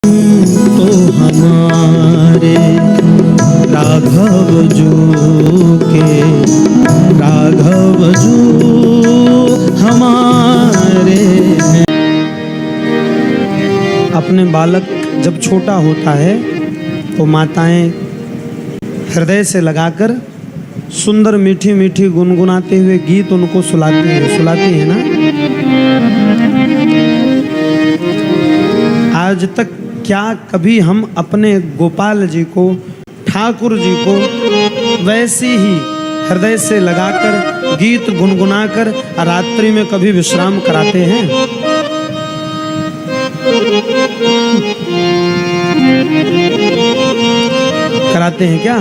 तो हमारे राघव जो के राघव जो हमारे हैं। अपने बालक जब छोटा होता है तो माताएं हृदय से लगाकर सुंदर मीठी मीठी गुनगुनाते हुए गीत उनको सुलाती हैं ना। आज तक क्या कभी हम अपने गोपाल जी को, ठाकुर जी को वैसे ही हृदय से लगाकर गीत गुनगुनाकर रात्रि में कभी विश्राम कराते हैं? कराते हैं क्या?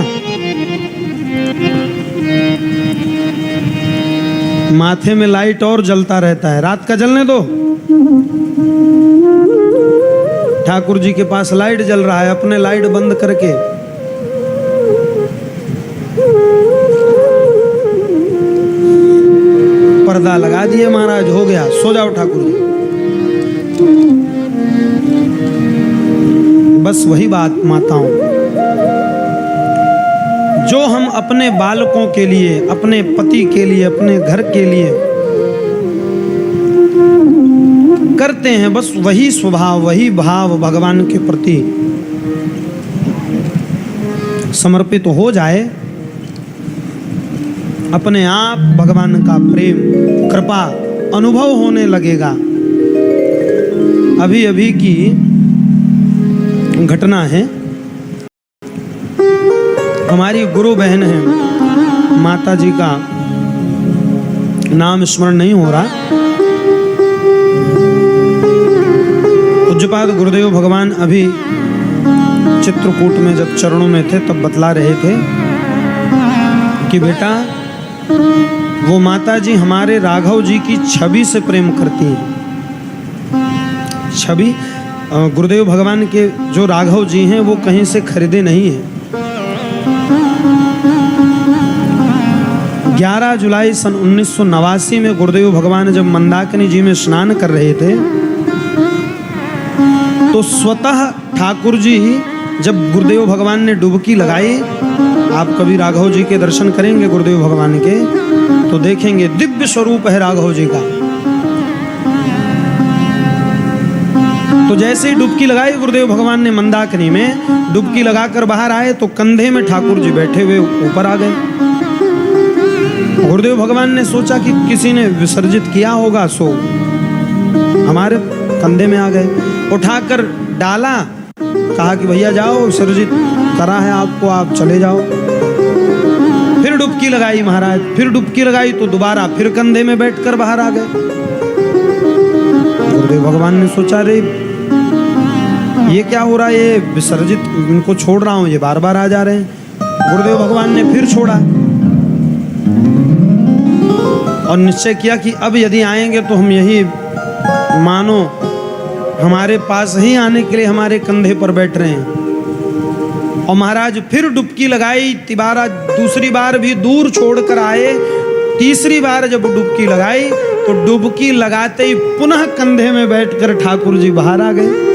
माथे में लाइट और जलता रहता है, रात का जलने दो। ठाकुर जी के पास लाइट जल रहा है, अपने लाइट बंद करके पर्दा लगा दिए महाराज, हो गया, सो जाओ ठाकुर जी। बस वही बात माताओं, जो हम अपने बालकों के लिए, अपने पति के लिए, अपने घर के लिए करते हैं, बस वही स्वभाव, वही भाव भगवान के प्रति समर्पित हो जाए, अपने आप भगवान का प्रेम, कृपा अनुभव होने लगेगा। अभी अभी की घटना है, हमारी गुरु बहन है, माता जी का नाम स्मरण नहीं हो रहा, पूज्यपाद गुरुदेव भगवान अभी चित्रकूट में जब चरणों में थे तब बतला रहे थे कि बेटा वो माता जी हमारे राघव जी की छवि से प्रेम करती हैं। छवि गुरुदेव भगवान के जो राघव जी हैं वो कहीं से खरीदे नहीं हैं। 11 जुलाई सन 1989 में गुरुदेव भगवान जब मंदाकिनी जी में स्नान कर रहे थे तो स्वतः ठाकुर जी जब गुरुदेव भगवान ने डुबकी लगाई, आप कभी राघव जी के दर्शन करेंगे गुरुदेव भगवान के तो देखेंगे दिव्य स्वरूप है राघव जी का। तो जैसे ही डुबकी लगाई गुरुदेव भगवान ने मंदाकिनी में, डुबकी लगाकर बाहर आए तो कंधे में ठाकुर जी बैठे हुए ऊपर आ गए। गुरुदेव भगवान ने सोचा कि किसी ने विसर्जित किया होगा, सो हमारे कंधे में आ गए। उठाकर डाला, कहा कि भैया जाओ, विसर्जित करा है आपको, आप चले जाओ। फिर डुबकी लगाई महाराज, फिर डुबकी लगाई तो दोबारा फिर कंधे में बैठकर बाहर आ गए। गुरुदेव भगवान ने सोचा रे ये क्या हो रहा है, ये विसर्जित इनको छोड़ रहा हूं, ये बार बार आ जा रहे हैं। गुरुदेव भगवान ने फिर छोड़ा और निश्चय किया कि अब यदि आएंगे तो हम यही मानो हमारे पास ही आने के लिए हमारे कंधे पर बैठ रहे हैं। और महाराज फिर डुबकी लगाई, तिबारा दूसरी बार भी दूर छोड़कर आए। तीसरी बार जब डुबकी लगाई तो डुबकी लगाते ही पुनः कंधे में बैठकर ठाकुर जी बाहर आ गए।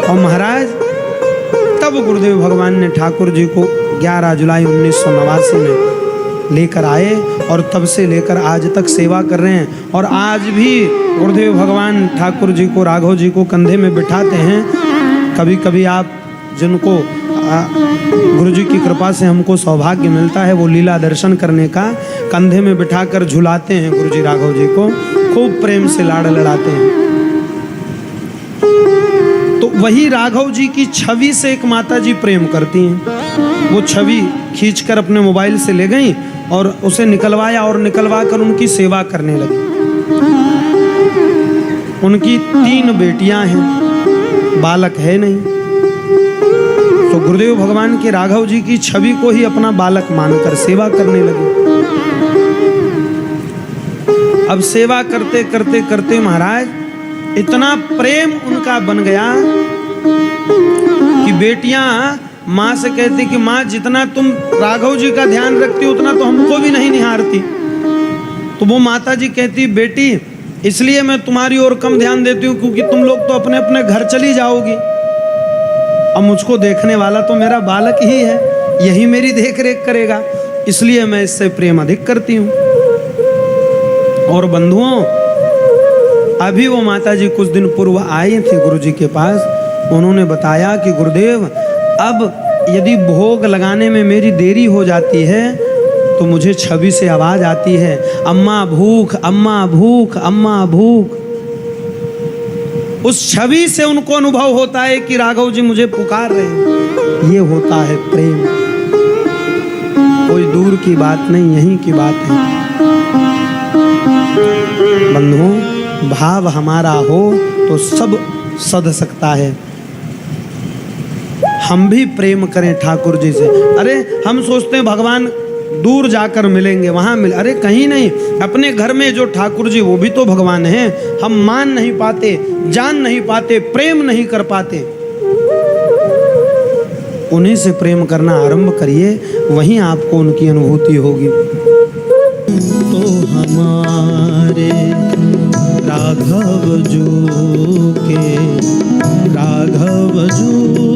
और महाराज तब गुरुदेव भगवान ने ठाकुर जी को 11 जुलाई 1989 में लेकर आए और तब से लेकर आज तक सेवा कर रहे हैं। और आज भी गुरुदेव भगवान ठाकुर जी को, राघव जी को कंधे में बिठाते हैं। कभी कभी आप जिनको गुरु जी की कृपा से हमको सौभाग्य मिलता है वो लीला दर्शन करने का, कंधे में बिठाकर झुलाते हैं गुरु जी राघव जी को, खूब प्रेम से लाड़ लड़ाते हैं। तो वही राघव जी की छवि से एक माता जी प्रेम करती हैं। वो छवि खींचकर अपने मोबाइल से ले गई और उसे निकलवाया और निकलवाकर उनकी सेवा करने लगी। उनकी 3 बेटियां हैं, बालक है नहीं, तो गुरुदेव भगवान के राघव जी की छवि को ही अपना बालक मानकर सेवा करने लगी। अब सेवा करते करते करते महाराज इतना प्रेम उनका बन गया कि बेटियां माँ से कहती कि माँ जितना तुम राघव जी का ध्यान रखती उतना तो हमको भी नहीं निहारती। तो वो माता जी कहती बेटी इसलिए मैं तुम्हारी ओर कम ध्यान देती हूँ, क्योंकि तुम लोग तो अपने अपने घर चली जाओगी। अब मुझको देखने वाला तो मेरा बालक ही है, यही मेरी देख रेख करेगा, इसलिए मैं इससे प्रेम अधिक करती हूँ। और बंधुओं, अभी वो माता जी कुछ दिन पूर्व आए थे गुरु जी के पास। उन्होंने बताया कि गुरुदेव, अब यदि भोग लगाने में मेरी देरी हो जाती है तो मुझे छवि से आवाज आती है, अम्मा भूख, अम्मा भूख, अम्मा भूख। उस छवि से उनको अनुभव होता है कि राघव जी मुझे पुकार रहे हैं। ये होता है प्रेम। कोई दूर की बात नहीं, यहीं की बात है। बंधुओं, भाव हमारा हो तो सब सध सकता है। हम भी प्रेम करें ठाकुर जी से। अरे हम सोचते हैं भगवान दूर जाकर मिलेंगे, वहां मिल, अरे कहीं नहीं। अपने घर में जो ठाकुर जी वो भी तो भगवान हैं। हम मान नहीं पाते, जान नहीं पाते, प्रेम नहीं कर पाते। उन्हीं से प्रेम करना आरंभ करिए, वहीं आपको उनकी अनुभूति होगी। तो हमारे राघव जो के राघव जो